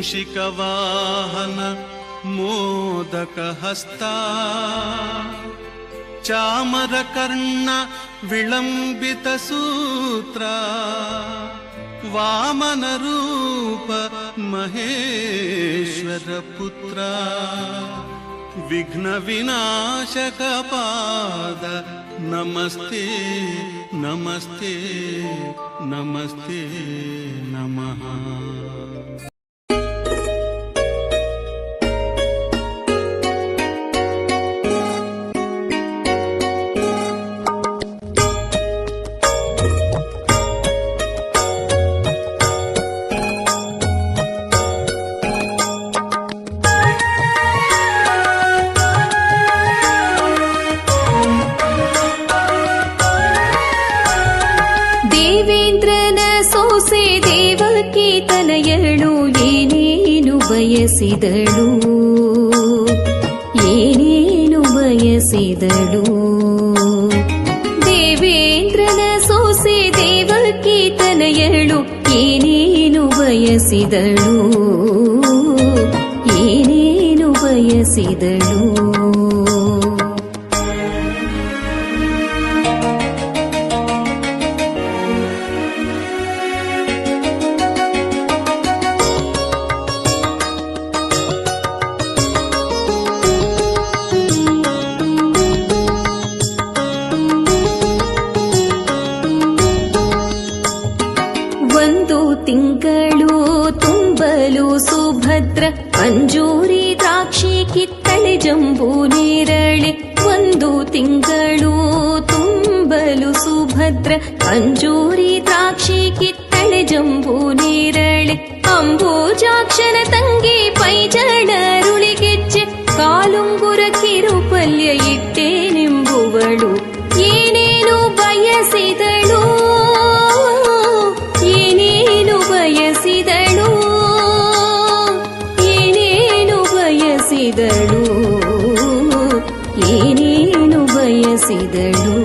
ಮೂಷಿಕವಾಹನ ಮೋದಕಹಸ್ತ ಚಾಮರಕರ್ಣ ವಿಳಂಬಿತ ಸೂತ್ರ ವಾಮನ ರೂಪ ಮಹೇಶ್ವರ ಪುತ್ರ ವಿಘ್ನ ವಿನಾಶಕ ಪಾದ ನಮಸ್ತೆ ನಮಸ್ತೆ ನಮಸ್ತೆ ನಮಃ. ಬಯಸಿದಳು ಏನೇನು ಬಯಸಿದಳು ದೇವೇಂದ್ರನ ಸೊಸೆ ದೇವಕಿ ತನಯಳು ಏನೇನು ಬಯಸಿದಳು ಏನೇನು ಬಯಸಿದಳು ತಿಂಗಳು ತುಂಬಲು ಸುಭದ್ರ ಅಂಜೂರಿ ದ್ರಾಕ್ಷಿ ಕಿತ್ತಳೆ ಜಂಬೂ ನೇರಳೆ ಒಂದು ತಿಂಗಳು ತುಂಬಲು ಸುಭದ್ರ ಅಂಜೂರಿ ದ್ರಾಕ್ಷಿ ಕಿತ್ತಳೆ ಜಂಬೂ ನೇರಳೆ ಅಂಬೂಜಾಕ್ಷನ ತಂಗಿ ಪೈಜಣರುಳಿಗೆಜ್ಜೆ ಕಾಲುಂಗುರ ಕಿರುಪಲ್ಯ ಇಟ್ಟೇನೆಂಬುವಳು ಏನೇನು ಬಯಸಿದಳು ಏನೇನು ಬಯಸಿದಳು ಏನೇನು ಬಯಸಿದಳು ಏನೇನು ಬಯಸಿದಳು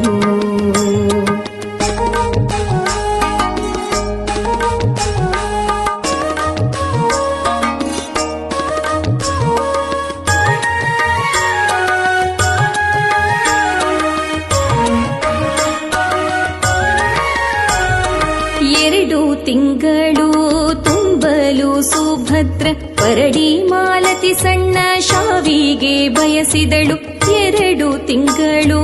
ತಿಂಗಳು ತುಂಬಲು ಸುಭದ್ರ ಪರಡಿ ಮಾಲತಿ ಸಣ್ಣ ಶಾವಿಗೆ ಬಯಸಿದಳು 2 ತಿಂಗಳು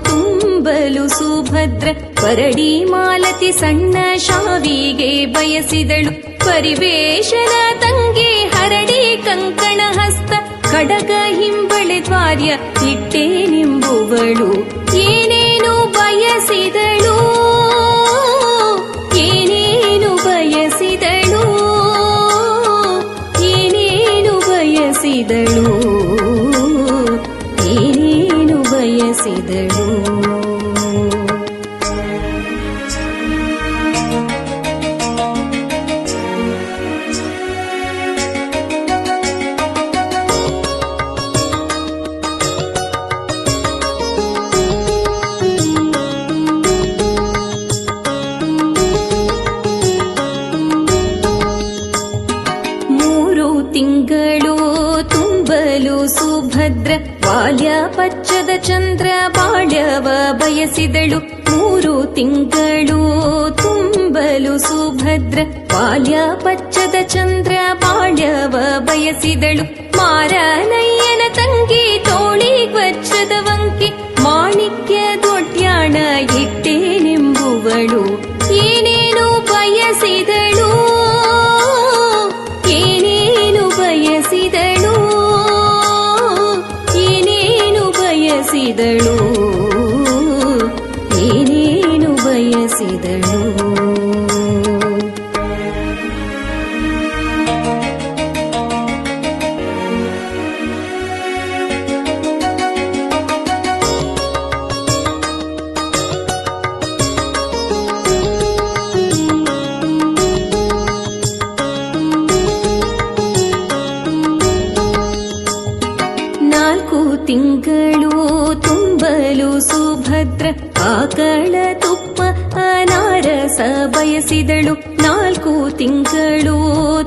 ತುಂಬಲು ಸುಭದ್ರ ಪರಡಿ ಮಾಲತಿ ಸಣ್ಣ ಶಾವಿಗೆ ಬಯಸಿದಳು ಪರಿವೇಶನ ತಂಗಿ ಹರಡಿ ಕಂಕಣ ಹಸ್ತ ಖಡಗ ಹಿಂಬಳೆ ದ್ವಾರ್ಯ ಇಟ್ಟೇನೆಂಬುವಳು ಏನೇನು ಬಯಸಿದಳು ಏನೇನು ಬಯಸಿದಳು ಏನೇನು ಬಯಸಿದಳು ಏನೇನು ಬಯಸಿದಳು ತಿಂಗಳು ತುಂಬಲು ಸುಭದ್ರ ಬಾಲ್ಯ ಪಚ್ಚದ ಚಂದ್ರ ಬಾಳ್ಯವ ಬಯಸಿದಳು 3 ತಿಂಗಳು ತುಂಬಲು ಸುಭದ್ರ ಬಾಲ್ಯ ಪಚ್ಚದ ಚಂದ್ರ ಬಾಳ್ಯವ ಬಯಸಿದಳು ಮಾರನಯ್ಯನ ತಂಗಿ ತೋಳಿ ವಜ್ರದ ವಂಕಿ ಮಾಣಿಕ್ಯ ದೊಡ್ಯಾಣ ಇಟ್ಟೇನೆಂಬುವಳು ಏನೇನು ಬಯಸಿದಳು ಏನೇನು ಬಯಸಿದಳು ಏನೇನು ಬಯಸಿದಳು ಏನೇನು ಬಯಸಿದಳು ತಿಂಗಳು ತುಂಬಲು ಸುಭದ್ರ ಆಕಳ ತುಪ್ಪ ಅನಾರಸ ಬಯಸಿದಳು 4 ತಿಂಗಳು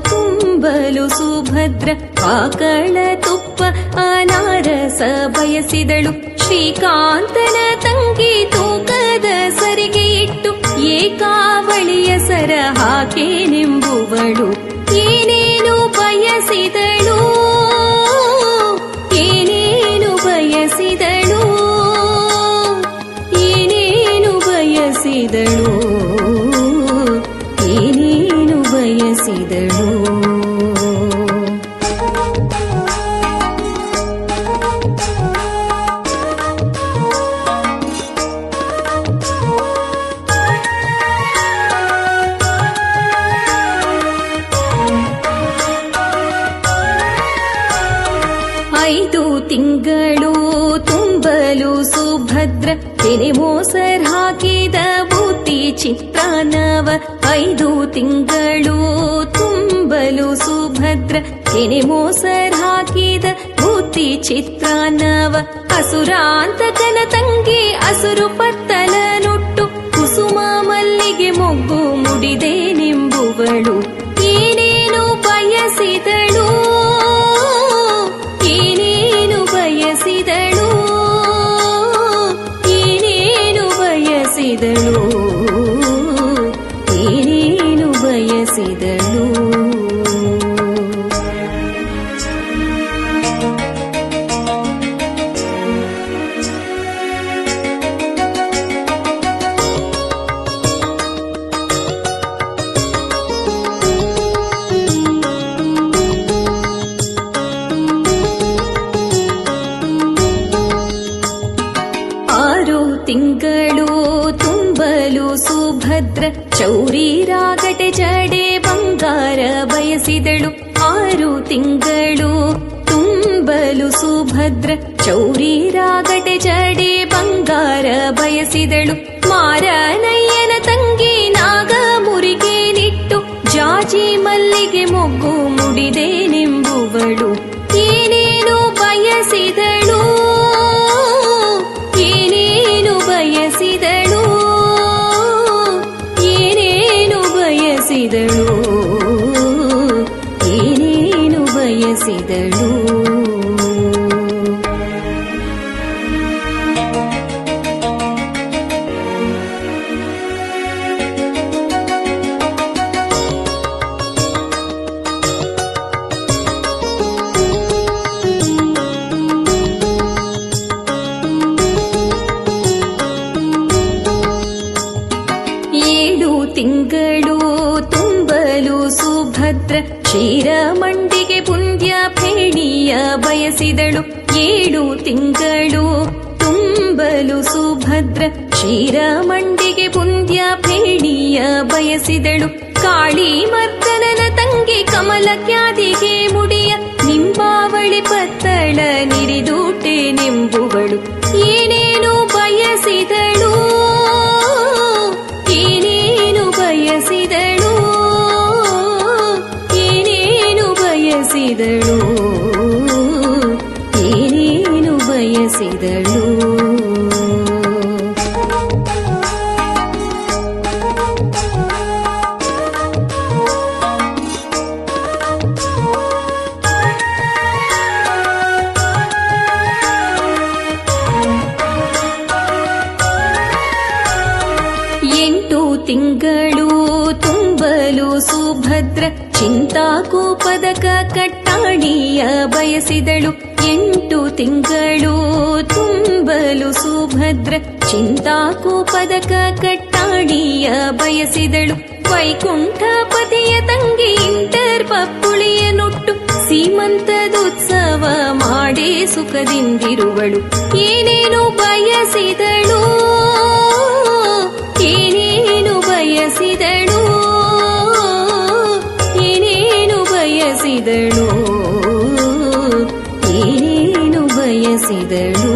ತುಂಬ ತುಂಬಲು ಸುಭದ್ರ ಆಕಳ ತುಪ್ಪ ಅನಾರಸ ಬಯಸಿದಳು. ಶ್ರೀಕಾಂತನ ತಂಗಿ ತೂಕದ ಸರಿಗೆ ಇಟ್ಟು ಏಕಾವಳಿಯ ಸರ ಹಾಕೇನೆಂಬುವಳು. ಏನೇನು ಬಯಸಿದಳು, ಏನೇನು ಬಯಸಿದಳು, ಏನೇನು ಬಯಸಿದಳು, ಏನೇನು ಬಯಸಿದಳು. ತಿಂಗಳು ತುಂಬಲು ಸುಭದ್ರ ತೆನೆ ಮೋಸರ್ ಹಾಕಿದ ಬೂತಿ ಚಿತ್ರಾನ್ನವ. 5 ತಿಂಗಳು ತುಂಬಲು ಸುಭದ್ರ ತೆನೆ ಮೋಸರ್ ಹಾಕಿದ ಬೂತಿ ಚಿತ್ರಾನ್ನವ. ಅಸುರಾಂತಕನ ತಂಗಿ ಅಸುರು ಪತ್ತಲ ನುಟ್ಟು ಕುಸುಮ ಮಲ್ಲಿಗೆ ಮೊಗ್ಗು ಮುಡಿದೇನೆಂಬುವಳು. ಏನೇನು ಬಯಸಿದಳು, ಏನೇನು ಬಯಸಿದಳು, ಏನೇನು ಬಯಸಿದಳು, ಏನೇನು ಬಯಸಿದಳು. ತಿಂಗಳು ತುಂಬಲು ಸುಭದ್ರ ಚೌರಿ ರಾಗಟೆ ಜಡೆ ಬಂಗಾರ ಬಯಸಿದಳು. 6 ತಿಂಗಳು ತುಂಬಲು ಸುಭದ್ರ ಚೌರಿ ರಾಗಟೆ ಜಡೆ ಬಂಗಾರ ಬಯಸಿದಳು. ಮಾರನಯ್ಯನ ತಂಗಿ ನಾಗ ಮುರಿಗೆ ನಿಟ್ಟು ಜಾಜಿ ಮಲ್ಲಿಗೆ ಮೊಗ್ಗು ಮುಡಿದೇನೆಂಬುವಳು. ಏನೇನು ಬಯಸಿದಳು, ಏನೇನು ಬಯಸಿದಳು, ಏನೇನು ಬಯಸಿದಳು, ಏನೇನು ಬಯಸಿದಳು. ತಿಂಗಳು ತುಂಬಲು ಸುಭದ್ರ ಕ್ಷೀರಮಂಡಿಗೆ ಪುಂದ್ಯ ಫೇಣಿಯ ಬಯಸಿದಳು. 7 ತಿಂಗಳು ತುಂಬಲು ಸುಭದ್ರ ಕ್ಷೀರಮಂಡಿಗೆ ಪುಂದ್ಯ ಫೇಣಿಯ ಬಯಸಿದಳು. ಕಾಳಿ ಮರ್ದನನ ತಂಗಿ ಕಮಲ ಕ್ಯಾದಿಗೆ ಮುಡಿಯ ನಿಂಬಾವಳಿ ಪತ್ತಳ ನಿರಿದೂಟೆನೆಂಬುವಳು. ಏನೇನು ಬಯಸಿದಳು, ಏನೇನು ಬಯಸಿದಳು, ಏನೇನು ಬಯಸಿದಳು, ಏನೇನು ಬಯಸಿದಳು. ತಿಂಗಳು ತುಂಬಲು ಸುಭದ್ರ ಚಿಂತಾಕೋಪದಕ ಕಟ್ಟಾಣಿಯ ಬಯಸಿದಳು. 8 ತಿಂಗಳು ತುಂಬಲು ಸುಭದ್ರ ಚಿಂತಾಕೋಪದಕ ಕಟ್ಟಾಣಿಯ ಬಯಸಿದಳು. ವೈಕುಂಠಪತಿಯ ತಂಗಿ ಇಂಟರ್ ಪಪ್ಪುಳಿಯ ನುಟ್ಟು ಸೀಮಂತದೋತ್ಸವ ಮಾಡಿ ಸುಖದಿಂದಿರುವಳು. ಏನೇನು ಬಯಸಿದಳು, ಏನೇನು ಬಯಸಿದಳು, ಏನೇನು ಬಯಸಿದಳು, ಏನೇನು ಬಯಸಿದಳು.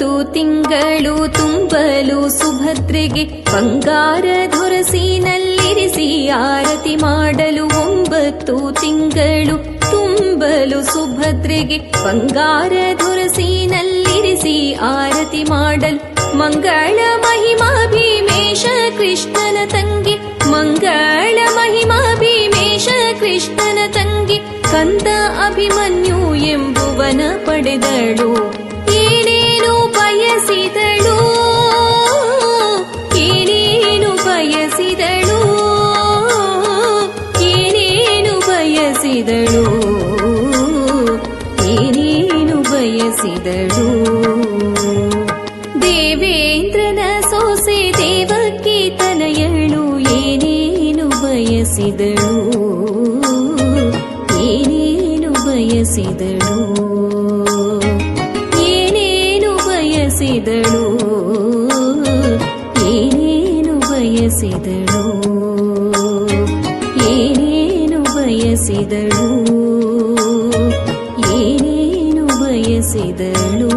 9 ತಿಂಗಳು ತುಂಬಲು ಸುಭದ್ರೆಗೆ ಬಂಗಾರ ಧೊರಸಿನಲ್ಲಿರಿಸಿ ಆರತಿ ಮಾಡಲು 9 ತಿಂಗಳು ತುಂಬಲು ಸುಭದ್ರೆಗೆ ಬಂಗಾರ ಧೊರಸಿನಲ್ಲಿರಿಸಿ ಆರತಿ ಮಾಡಲು ಮಂಗಳ ಮಹಿಮಾ ಭೀಮೇಶ ಕೃಷ್ಣನ ತಂಗಿ ಮಂಗಳ ಮಹಿಮಾ ಭೀಮೇಶ ಕೃಷ್ಣನ ತಂಗಿ ಕಂದ ಅಭಿಮನ್ಯು ಎಂಬುವನ ಪಡೆದಳು ಏನೇನು ಬಯಸಿದಳು ಏನೇನು ಬಯಸಿದಳು ಏನೇನು ಬಯಸಿದಳು ಏನೇನು ಬಯಸಿದಳು ದೇವೇಂದ್ರನ ಸೊಸೆ ದೇವಕಿ ತನಯಳು ಏನೇನು ಬಯಸಿದಳು ಏನೇನು ಬಯಸಿದಳು ಏನೇನು ಬಯಸಿದಳು ಏನೇನು ಬಯಸಿದಳು ಏನೇನು ಬಯಸಿದಳು ಏನೇನು ಬಯಸಿದಳು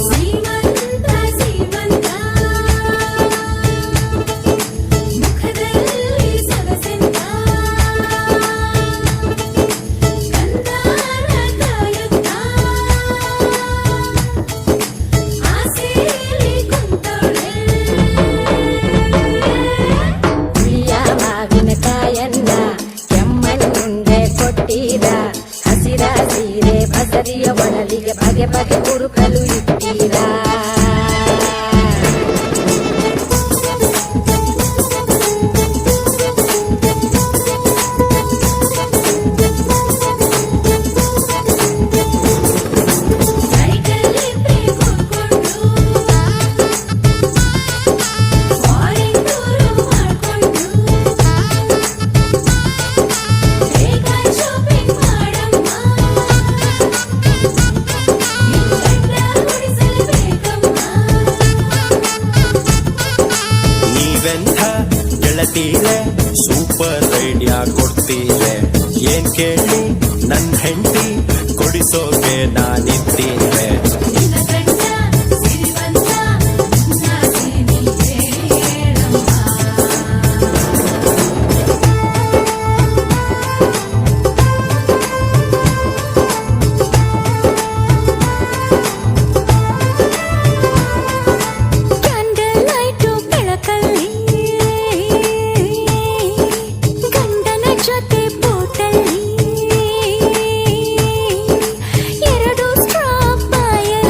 ಸೀಮಂತ ಸೀಮಂತ ಮುಖದಲ್ಲಿ ಸೊಗಸೆಂತ ಕಂದಾರ ಕಾಯುತ್ತ ಆಸೆಯಲ್ಲಿ ಕುಂತವಳೆ ಹುಳಿಯ ಮಾವಿನಕಾಯನ್ನ ಕೆಮ್ಮಣ್ಣುಂಡೆ ಕೊಟ್ಟೀರ ಹಸಿರ ಸೀರೆ ಬಸರಿಯ ಒಡಲಿಗೆ ಬಗೆ ಬಗೆ ಕುರುಕಲು ಇಟ್ಟೀರಾ ಸೈಕಲ್ಲಿ ಬ್ರೇಕ್ ಹೊಡ್ಕೊಂಡು ಫಾರಿನ್ ಟೂರು ಮಾಡ್ಕೊಂಡು ಬೇಗ ಶಾಪಿಂಗ್ ಮಾಡಮ್ಮ ನಿನ್ನ ಉಳಿಸಲೇಬೇಕಮ್ಮ ನೀವೆಂಥ ಗೆಳತೀರೆ ಸೂಪರ್ ಐಡಿಯಾ ಕೊಡ್ತೀರೆ ಏನ್ ಕೇಳಿ ನನ್ ಹೆಂಡತಿ ಕೊಡಿಸೋಕೆ ನಾನಿದ್ದೀರೆ ನಿನ್ನ ಗಂಡ ಸಿರಿವಂತ ನಾನೇನಿ ಹೇಳಮ್ಮ ಕ್ಯಾಂಡಲ್ ಲೈಟು ಬೆಳಕಲ್ಲಿ ಗಂಡನ ಜೊತೆ ಬೋಟಲ್ಲಿ ಎರಡು ಸ್ಟ್ರಾ ಬಾಯಲ್ಲಿ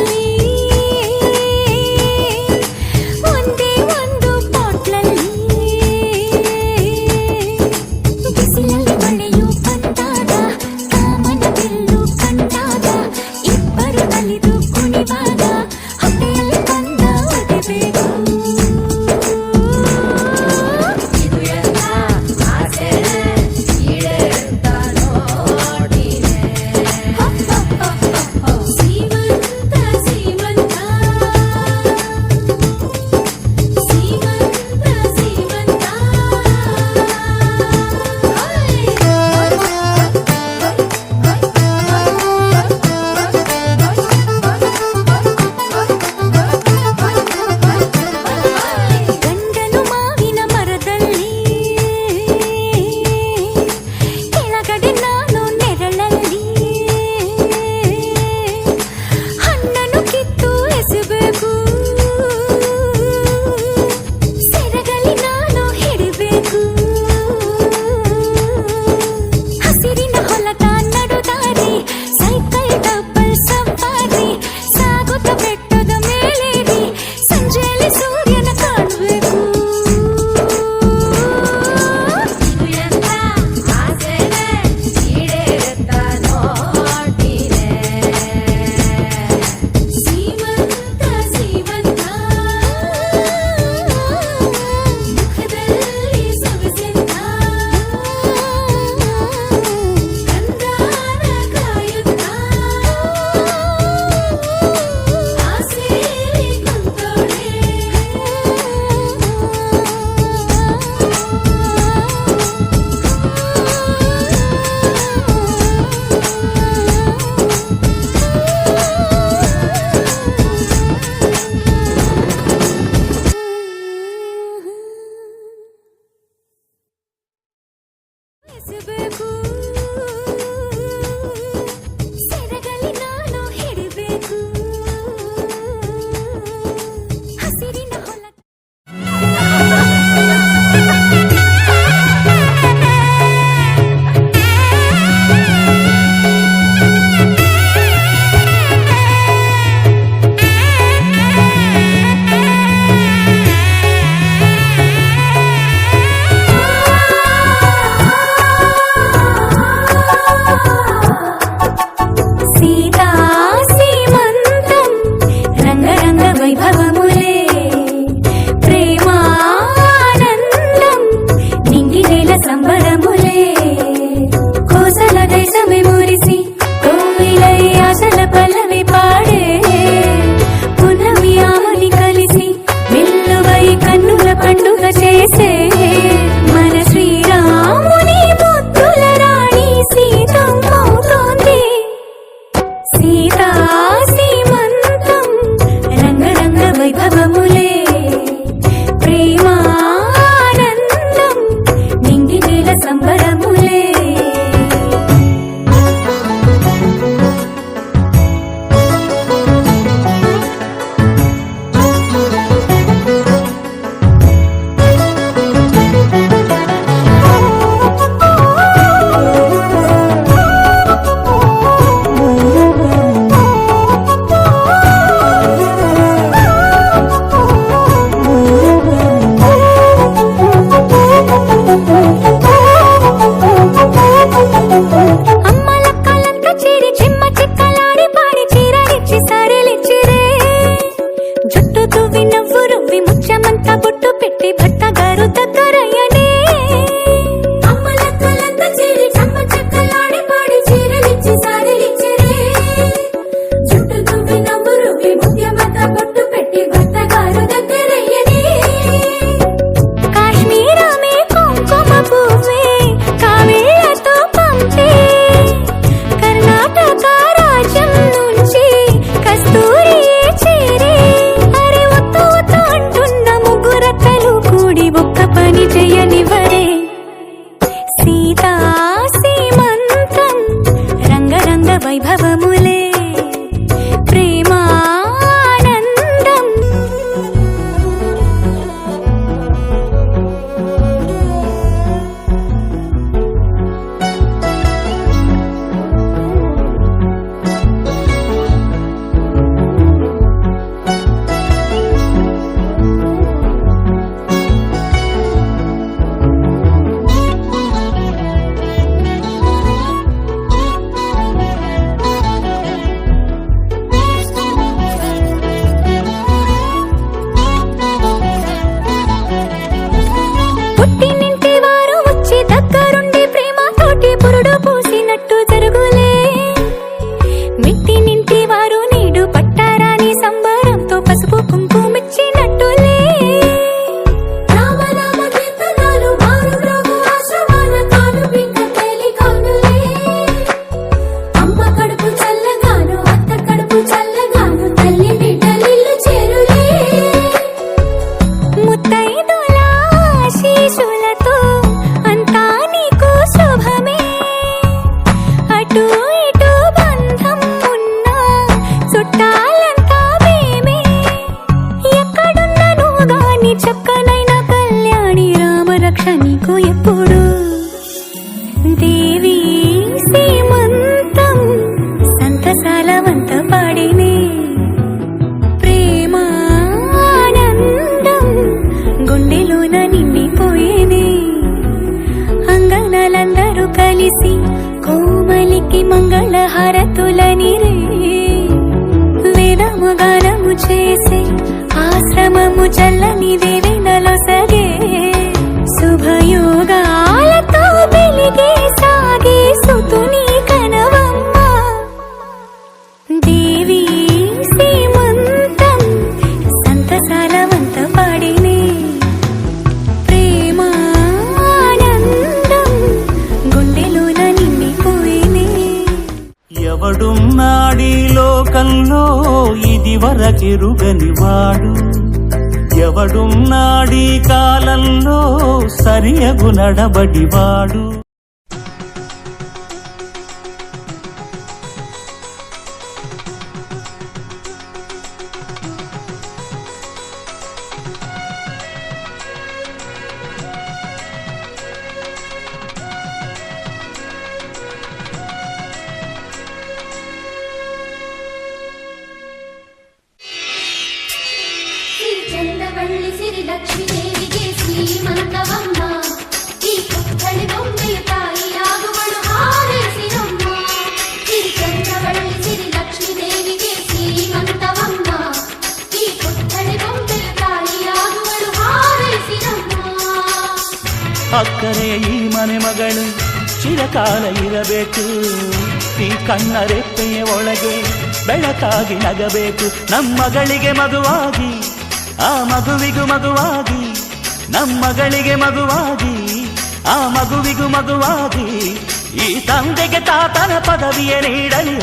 ముత్తైదుల ఆశీస్సులతో అంతా నీకు శుభమే. అటు ఇటు బంధం ఉన్నా చుట్టాలంతా మేమే. ఎక్కడున్నను గాని చక్కనైన కళ్యాణి రామరక్ష నీకు ఎప్పుడు. దేవి సీమంతం సంతసాల వంత పాడినే. ప్రేమానందం గుండెలోన నిండిపోయేనే. అంగనలందరూ కలిసి కోమలికి మంగళ హారతులనిరే. వేదము గానము చేసే ఆశ్రమము చల్లని దేవెనలో సగే. శుభయోగాలతో వెలిగే సాగే సుతుని కనవమ్మ. దేవి సీమంతం సంతసాల వంత పాడినే. ప్రేమానందం గుండెలోన నిండిపోయినే. ఎవడున్నాడీ లోకంలో ఇది వరకెరుగని వాడు. ఎవడున్నాడీ కాలంలో సరియగు నడబడివాడు. శ్రీ చంద్రవల్లి సిరి లక్ష్మీదేవిಗೆ శ్రీమంతవమ్మ. ఈ పుత్తడి బొమ్మెయ తాయి ఆగువಳು ಹಾರೈಸಿರಮ್ಮ. శ్రీ చంద్రవల్లి సిరి లక్ష్మీదేవిಗೆ శ్రీమంతవమ్మ. ఈ పుత్తడి బొమ్మెయ తాయి ఆగువಳು ಹಾರೈಸಿರಮ್ಮ. ಅಕ್ಕರೆ ಈ ಮನೆ ಮಗಳು ಚಿರಕಾಲ ಇರಬೇಕು. ಈ ಕಣ್ಣ ರೆಪ್ಪೆಯ ಒಳಗೆ ಬೆಳಕಾಗಿ ನಗಬೇಕು. ನಮ್ಮಗಳಿಗೆ ಮಗುವಾಗಿ ಆ ಮಗುವಿಗೂ ಮಗುವಾಗಿ. ನಮ್ಮಗಳಿಗೆ ಮಗುವಾಗಿ ಆ ಮಗುವಿಗೂ ಮಗುವಾಗಿ. ಈ ತಂದೆಗೆ ತಾತನ ಪದವಿಯ ನೀಡಲಿ.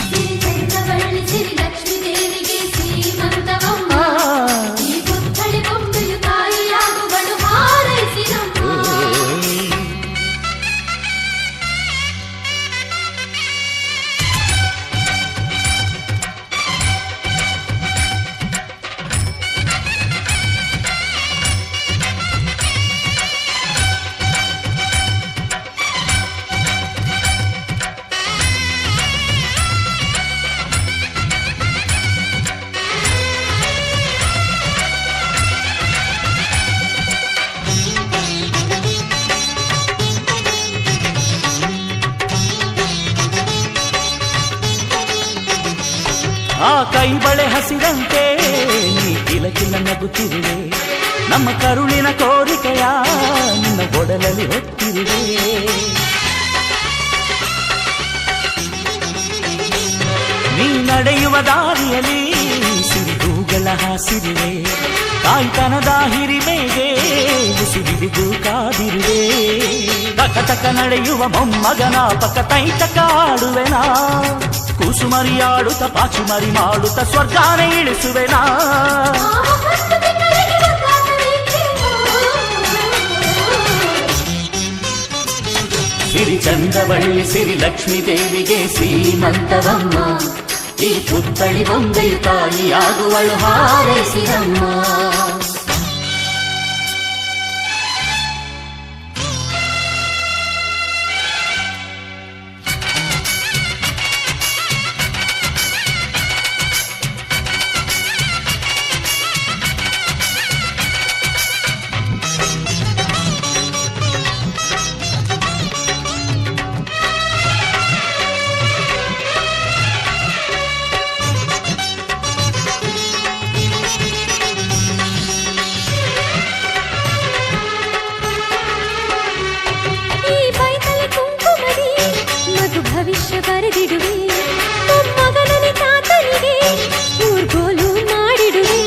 శ్రీ చంద్రవల్లి సిరి లక్ష్మీదేవిಗೆ శ్రీమంతవమ్మ. ఈ పుత్తడి బొమ్మెయ తాయి ఆగువಳು ಹಾರೈಸಿರಮ್ಮ. ಆ ಕೈ ಬಳೆ ಹಸಿರಂತೆ ನೀ ಕಿಲಕಿಲ ನಗುತ್ತಿರುವೆ. ನಮ್ಮ ಕರುಳಿನ ಕೋರಿಕೆಯ ನಿನ್ನ ಒಡಲಲ್ಲಿ ಹೊತ್ತಿರುವೆ. ನೀ ನಡೆಯುವ ದಾರಿಯಲ್ಲಿ ಸಿರಿಗೂಗಳ ಹಾಸಿರುವೆ. ತಾಯ್ತನದ ಹಿರಿಮೆಗೆ ಉಸಿರಿಗೂ ಕಾದಿರುವೆ. ತಕ ತಕ ನಡೆಯುವ ಮೊಮ್ಮಗನ ಪಕ್ಕ ತೈತಕ ಆಡುವೆನಾ. ಕೂಸುಮರಿಯಾಡುತ್ತ ಪಾಚುಮರಿ ಮಾಡುತ್ತ ಸ್ವರ್ಗಾನೆ ಇಳಿಸುವೆನಾ. ಸಿರಿ ಚಂದ್ರವಳ್ಳಿ ಸಿರಿ ಲಕ್ಷ್ಮೀ ದೇವಿಗೆ ಶ್ರೀಮಂತವಮ್ಮ. ಈ ಪುತ್ತಳಿ ಬೊಂಬೆಯು ತಾಯಿಯಾಗುವಳು ಹಾರೈಸಿರಮ್ಮ. ಭವಿಷ್ಯ ಬರೆದಿಡುವೆ. ಮೊಮ್ಮಗನನೆ ತಾತನಿಗೆ ಊರ್ಗೋಲು ಮಾಡಿಡುವೆ.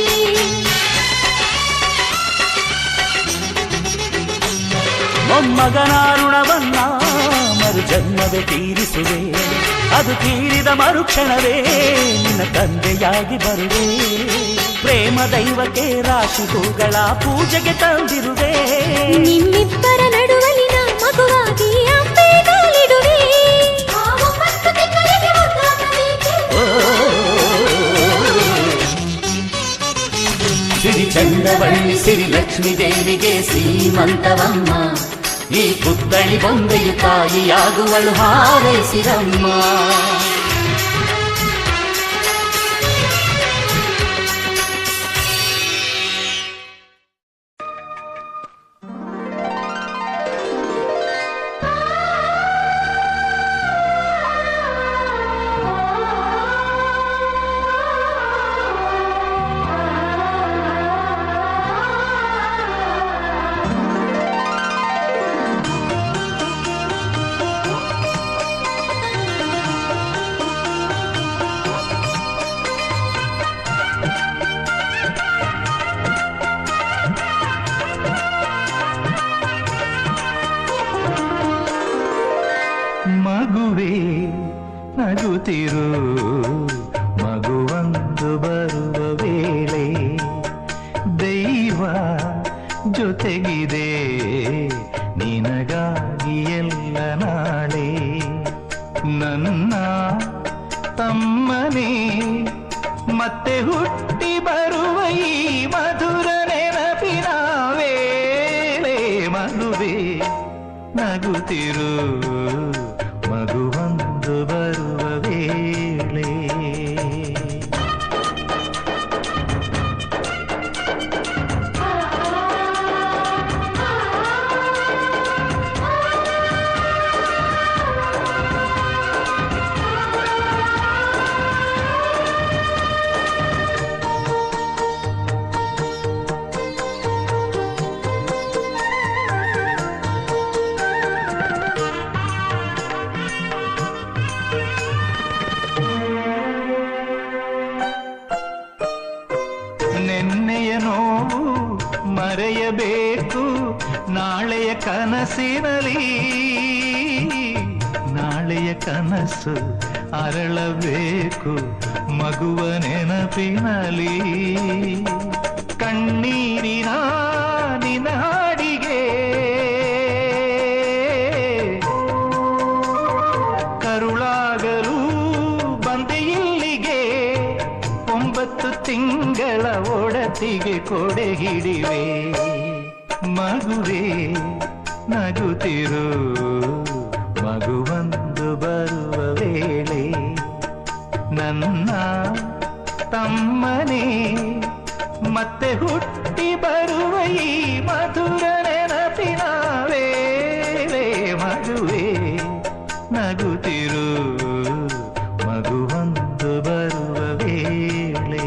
ಮೊಮ್ಮಗನ ಋಣವನ್ನ ಮರು ಜನ್ಮವೇ ತೀರಿಸುವೆ. ಅದು ತೀರಿದ ಮರುಕ್ಷಣವೇ ನಿನ್ನ ತಂದೆಯಾಗಿ ಬರುವೆ. ಪ್ರೇಮ ದೈವಕ್ಕೆ ರಾಶಿ ಹೂಗಳ ಪೂಜೆಗೆ ತಂದಿರುವೆ. ನಿಮ್ಮಿಬ್ಬರ ನಡುವಲಿನ ಮಗುವಾಗಿ ಅಂಬೆಗಾಲಿಡುವೆ. ಸಿರಿ ಚಂದ್ರವಳ್ಳಿ ಸಿರಿ ಲಕ್ಷ್ಮೀ ದೇವಿಗೆ ಸೀಮಂತವಮ್ಮ. ಈ ಪುತ್ಥಳಿ ಬೊಂಬೆಯು ತಾಯಿಯಾಗುವಳು ಹಾರೈಸಿರಮ್ಮ. ಮಗುವೇ ನಗುತ್ತಿರು, ಮಗುವೊಂದು ಬರುವ ವೇಳೆ ದೈವ ಜೊತೆಗಿದೆ ನಿನಗಾಗಿ ಎಲ್ಲ ನಾಳೆ. ನನ್ನ ತಮ್ಮನೇ ಮತ್ತೆ ಹುಟ್ಟಿ ಬರುವ ಈ ಮಧುರ ನೆನಪಿನ ವೇಳೆ. ಮಗುವೇ ನಗುತ್ತಿರು, ಮಗುವೊಂದು ಬರುವ ವೇಳೆ. ನೆನ್ನೆಯ ನೋವು ಮರೆಯಬೇಕು ನಾಳೆಯ ಕನಸಿನಲ್ಲಿ, ನಾಳೆಯ ಕನಸು ಅರಳಬೇಕು ಮಗುವ ನೆನಪಿನಲ್ಲಿ. ಕಣ್ಣೀರಿನ ನಿನ ಹಾಡಿಗೆ ಕರುಳಾಗಲು ಬಂದೆ ಇಲ್ಲಿಗೆ. 9 ತಿಂಗಳ ಒಡತಿಗೆ ಕೊಡೆ ಹಿಡಿವೆ. ಮಗುವೇ ನಗುತ್ತಿರು, ಮಗುವೊಂದು ಬರುವ ವೇಳೆ. ನನ್ನ ತಮ್ಮನೇ ಮತ್ತೆ ಹುಟ್ಟಿ ಬರುವ ಈ ಮಧುರ ನೆನಪಿನ ವೇಳೆ. ಮಗುವೇ ನಗುತ್ತಿರು, ಮಗುವೊಂದು ಬರುವ ವೇಳೆ.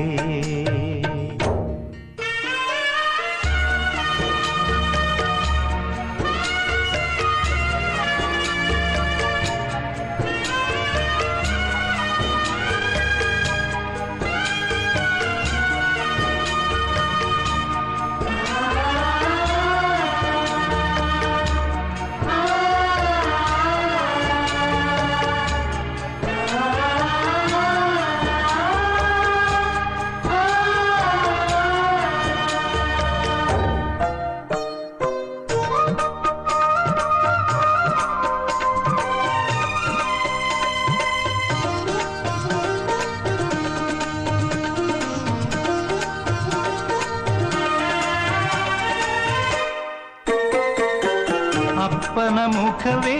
ಅಪ್ಪನ ಮುಖವೇ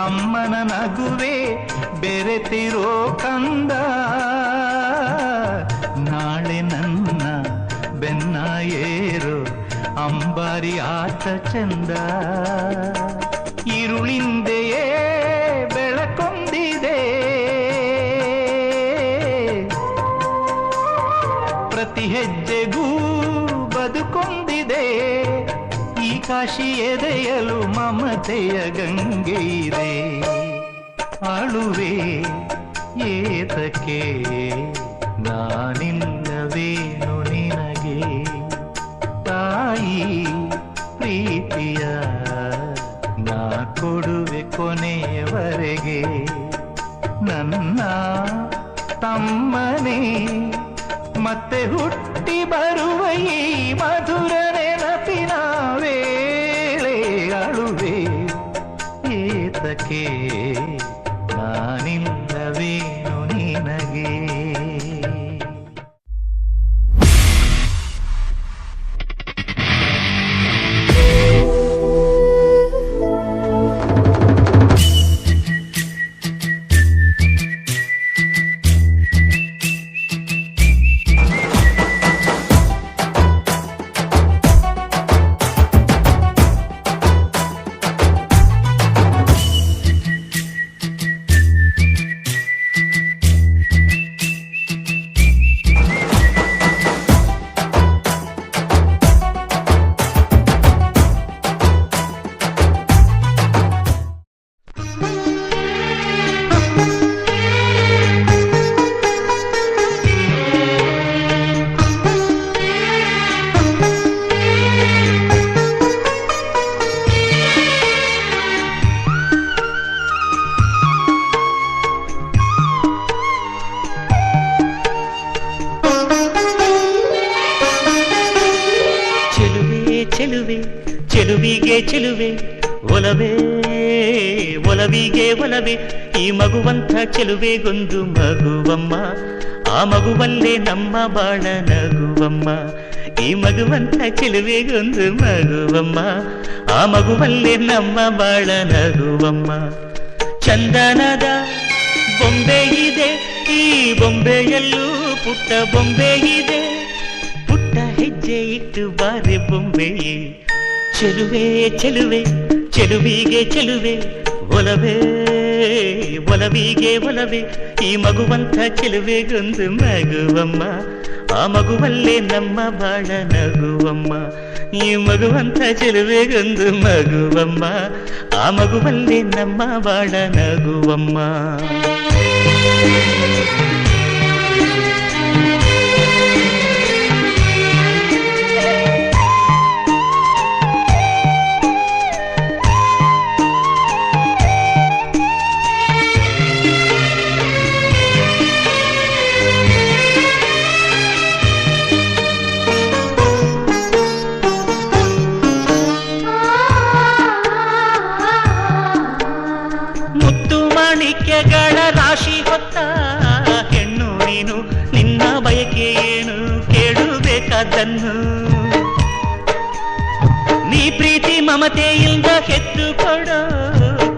ಅಮ್ಮನ ನಗುವೆ ಬೆರೆತಿರೋ ಕಂದ. ನಾಳೆ ನನ್ನ ಬೆನ್ನ ಏರು ಅಂಬಾರಿ ಆಟ ಚಂದ. ഇരുളിಂದೆಯೇ ಬೆಳಕೊಂದಿದೆ, ಪ್ರತಿ ಹೆಜ್ಜೆಗೂ ಬದುಕೊಂದಿದೆ. ಈ ಕಾಶಿ ಎದೆಯಲು ಮಮತೆಯ ಗಂಗೆ ಇದೆ. ಅಳುವೆ ಏತಕ್ಕೆ ನಾನಿಲ್ಲವೇನು ನಿನಗೆ. ತಾಯಿ ಪ್ರೀತಿಯ ನಾ ಕೊಡುವೆ ಕೊನೆಯವರೆಗೆ. ನನ್ನ ಮತ್ತೆ ಹುಟ್ಟಿ ಬರುವ ಈ ಮಧುರ ನೆನಪಿನ ವೇಳೆ ಅಳುವೆ ಏತಕ್ಕೆ ನಾನಿಲ್ಲವೇನು ನಿನಗೆ. ಚೆಲುವಿಗೆ ಚೆಲುವೆ ಒಲವೇ ಒಲವಿಗೆ ಒಲವೇ ಈ ಮಗುವಂಥ ಚೆಲುವೆಗೊಂದು ಮಗುವಮ್ಮ ಆ ಮಗುವಲ್ಲೇ ನಮ್ಮ ಬಾಳ ನಗುವಮ್ಮ ಈ ಮಗುವಂಥ ಚೆಲುವೆಗೊಂದು ಮಗುವಮ್ಮ ಆ ಮಗುವಲ್ಲೇ ನಮ್ಮ ಬಾಳ ನಗುವಮ್ಮ ಚಂದನದ ಬೊಂಬೆ ಇದೆ ಈ ಬೊಂಬೆಯಲ್ಲೂ ಪುಟ್ಟ ಬೊಂಬೆ ಇದೆ ಪುಟ್ಟ ಹೆಜ್ಜೆ ಇಟ್ಟು ಬಾರೆ ಬೊಂಬೆಯೇ ಚೆಲುವೆ ಚೆಲುವೆ ಚೆಲುವಿಗೆ ಚೆಲುವೆ ಒಲವೇ ಒಲವಿಗೆ ಒಲವೇ ಈ ಮಗುವಂಥ ಚೆಲುವೆಗೊಂದು ಮಗುವಮ್ಮ ಆ ಮಗುವಲ್ಲೇ ನಮ್ಮ ಬಾಳ ನಗುವಮ್ಮ ಈ ಮಗುವಂಥ ಚೆಲುವೆಗೊಂದು ಮಗುವಮ್ಮ ಆ ಮಗುವಲ್ಲೇ ನಮ್ಮ ಬಾಳ ನಗುವಮ್ಮ. ಮಾಣಿಕ್ಯಗಳ ರಾಶಿ ಹೊತ್ತ ಹೆಣ್ಣು ನೀನು ನಿನ್ನ ಬಯಕೆ ಏನು ಕೇಳಬೇಕಾದನ್ನು ನೀ ಪ್ರೀತಿ ಮಮತೆಯಿಂದ ಹೆತ್ತು ಕೊಡೋ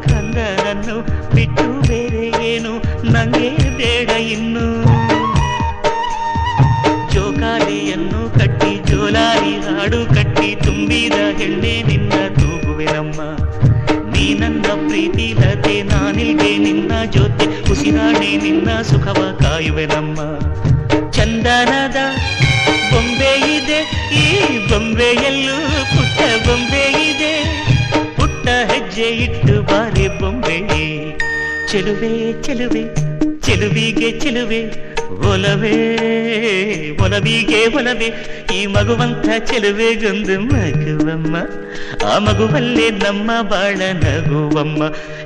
ಕಂದನನ್ನು ಬಿಟ್ಟು ಬೇರೆ ಏನು ನಂಗೆ ಬೇಡ ಇನ್ನು ಜೋಕಾಲಿಯನ್ನು ಕಟ್ಟಿ ಜೋಲಾರಿ ಹಾಡು ಕಟ್ಟಿ ತುಂಬಿದ ಹೆಣ್ಣೆ ನಿನ್ನ ತೂಗುವೆನಮ್ಮ ನೀ ನನ್ನ ಪ್ರೀತಿ ಲತೆ ನಾನಿಲ್ದೆ ನಿನ್ನ ಜೊತೆ ಉಸಿರಾಣೆ ನಿನ್ನ ಸುಖವ ಕಾಯುವೆನಮ್ಮ ಚಂದನದ ಬೊಂಬೆ ಇದೆ ಈ ಬೊಂಬೆಯಲ್ಲೂ ಪುಟ್ಟ ಬೊಂಬೆ ಇದೆ ಪುಟ್ಟ ಹೆಜ್ಜೆ ಇಟ್ಟು ಬಾರಿ ಬೊಂಬೆ ಚೆಲುವೆ ಚೆಲುವೆ ಚೆಲುವಿಗೆ ಚೆಲುವೆ ಒಲವೇ ಒಲವಿಗೆ ಒಲವೇ ಈ ಮಗುವಂಥ ಚೆಲುವೆಗೊಂದು ಮಗುವಮ್ಮ ಆ ಮಗುವಲ್ಲೇ ನಮ್ಮ ಬಾಳ ನಗುವಮ್ಮ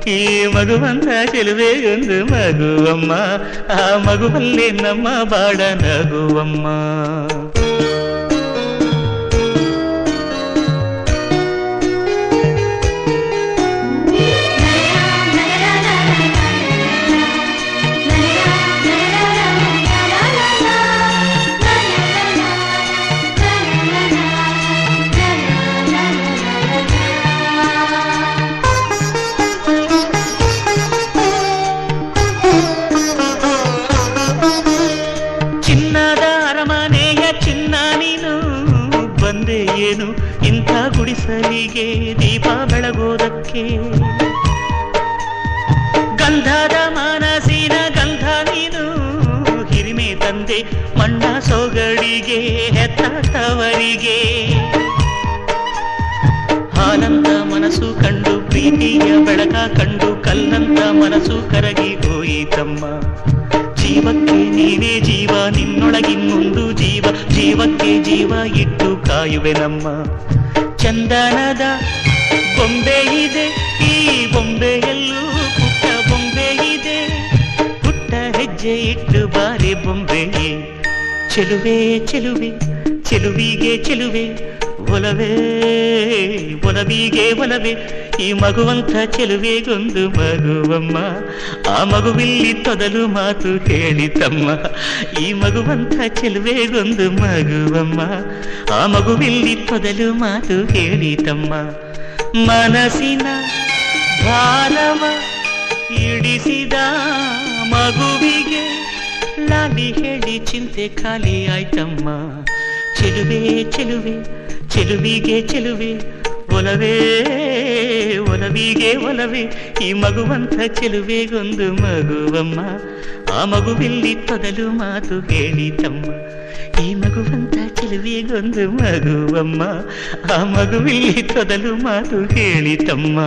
ಈ ಮಗುವಂಥ ಚೆಲುವೆಗೊಂದು ಮಗುವಮ್ಮ ಆ ಮಗುವಲ್ಲೇ ನಮ್ಮ ಬಾಳ ನಗುವಮ್ಮ. ಏನು ಇಂಥ ಗುಡಿಸಲಿಗೆ ದೀಪ ಬೆಳಗೋದಕ್ಕೆ ಗಂಧದ ಮಾನಸಿನ ಗಂಧ ನೀನು ಹಿರಿಮೆ ತಂದೆ ಮಣ್ಣ ಸೊಗಡಿಗೆ ಹೆತ್ತವರಿಗೆ ಹಾಲಂತ ಮನಸ್ಸು ಕಂಡು ಪ್ರೀತಿಯ ಬೆಳಕ ಕಂಡು ಕಲ್ಲಂತ ಮನಸ್ಸು ಕರಗಿ ಹೋಯಿತಮ್ಮ ಜೀವಕ್ಕೆ ನೀನೇ ಜೀವ ನಿನ್ನೊಳಗಿನ್ನೊಂದು ಜೀವ ಜೀವಕ್ಕೆ ಜೀವ ಇಟ್ಟು ಕಾಯುವೆನಮ್ಮ ಚಂದನದ ಬೊಂಬೆ ಇದೆ ಈ ಬೊಂಬೆಯಲ್ಲೂ ಪುಟ್ಟ ಬೊಂಬೆ ಇದೆ ಪುಟ್ಟ ಹೆಜ್ಜೆ ಇಟ್ಟು ಬಾರಿ ಬೊಂಬೆ ಚೆಲುವೆ ಚೆಲುವೆ ಚೆಲುವಿಗೆ ಚೆಲುವೆ ಒಲವೇ ಒಲವಿಗೆ ಒಲವೇ ಈ ಮಗುವಂಥ ಚೆಲುವೆಗೊಂದು ಮಗುವಮ್ಮ ಆ ಮಗುವಿಲ್ಲಿ ತೊದಲು ಮಾತು ಹೇಳಿತಮ್ಮ ಈ ಮಗುವಂಥ ಚೆಲುವೆಗೊಂದು ಮಗುವಮ್ಮ ಆ ಮಗುವಿಲ್ಲಿ ತೊದಲು ಮಾತು ಹೇಳಿತಮ್ಮ ಮನಸ್ಸಿನ ಭಾರವ ಇಡಿಸಿದ ಮಗುವಿಗೆ ಲಾಲಿ ಹೇಳಿ ಚಿಂತೆ ಖಾಲಿ ಆಯ್ತಮ್ಮ ಚೆಲುವೆ ಚೆಲುವೆ ಚೆಲುವಿಗೆ ಚೆಲುವೆ ಒಲವೇ ಒಲವಿಗೆ ಒಲವೇ ಈ ಮಗುವಂಥ ಚೆಲುವೆಗೊಂದು ಮಗುವಮ್ಮ ಆ ಮಗುವಿಲ್ಲಿ ತೊದಲು ಮಾತು ಹೇಳಿತಮ್ಮ ಈ ಮಗುವಂಥ ಚೆಲುವೆಗೊಂದು ಮಗುವಮ್ಮ ಆ ಮಗುವಿಲ್ಲಿ ತೊದಲು ಮಾತು ಹೇಳಿತಮ್ಮ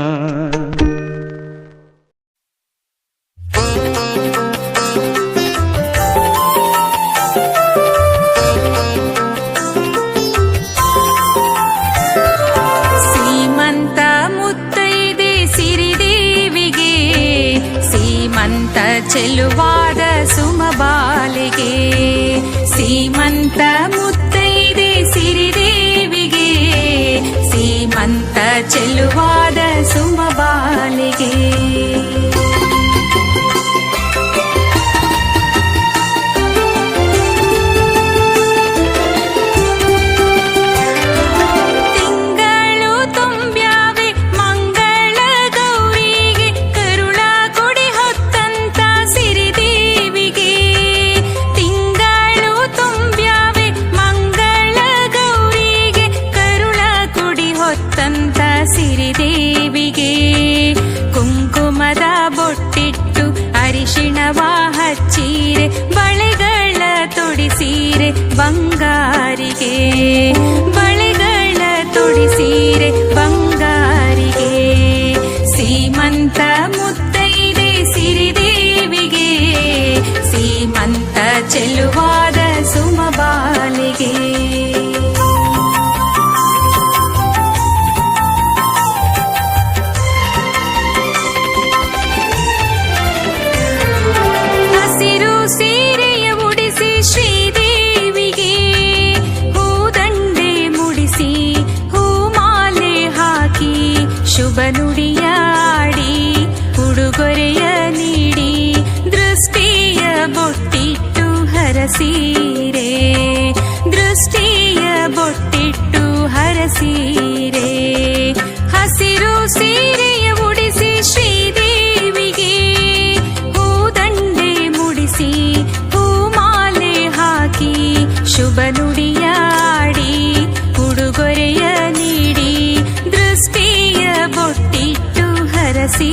ಚೆಲುವಾದ ಸುಮಬಾಲಿಗೆ ಸೀಮಂತ ಮುತ್ತೈದೆ ಸಿರಿದೇವಿಗೆ ಸೀಮಂತ ಚೆಲುವಾದ ಸುಮಬಾಲಿಗೆ ಸಿರಿದೇವಿಗೆ ಕುಂಕುಮದ ಬೊಟ್ಟಿಟ್ಟು ಅರಿಶಿಣವ ಹಚ್ಚೀರೆ ಬಳೆಗಳ ತೊಡಿಸೀರೆ ಬಂಗಾರಿಗೆ ಬಳೆಗಳ ತೊಡಿಸೀರೆ ಬಂಗಾರಿಗೆ ಸೀಮಂತ ಮುತ್ತೈದೆ ಸಿರಿದೇವಿಗೆ ಸೀಮಂತ ಚೆಲುವಾದ ಸುಮಬಾಲಿಗೆ ಶುಭ ನುಡಿಯಾಡಿ ಉಡುಗೊರೆಯ ನೀಡಿ ದೃಷ್ಟಿಯ ಬೊಟ್ಟಿಟ್ಟು ಹರಸೀರೆ ದೃಷ್ಟಿಯ ಬೊಟ್ಟಿಟ್ಟು ಹರಸೀರೆ ಹಸಿರು ಸೀರೆಯ ಉಡಿಸಿ ಶ್ರೀದೇವಿಗೆ ಹೂದಂಡೆ ಮುಡಿಸಿ ಹೂಮಾಲೆ ಹಾಕಿ ಶುಭ ನುಡಿಯಾಡಿ ಉಡುಗೊರೆಯ ನೀಡಿ ದೃಷ್ಟಿಯ ಬೊಟ್ಟಿಟ್ಟು ಹರಸಿ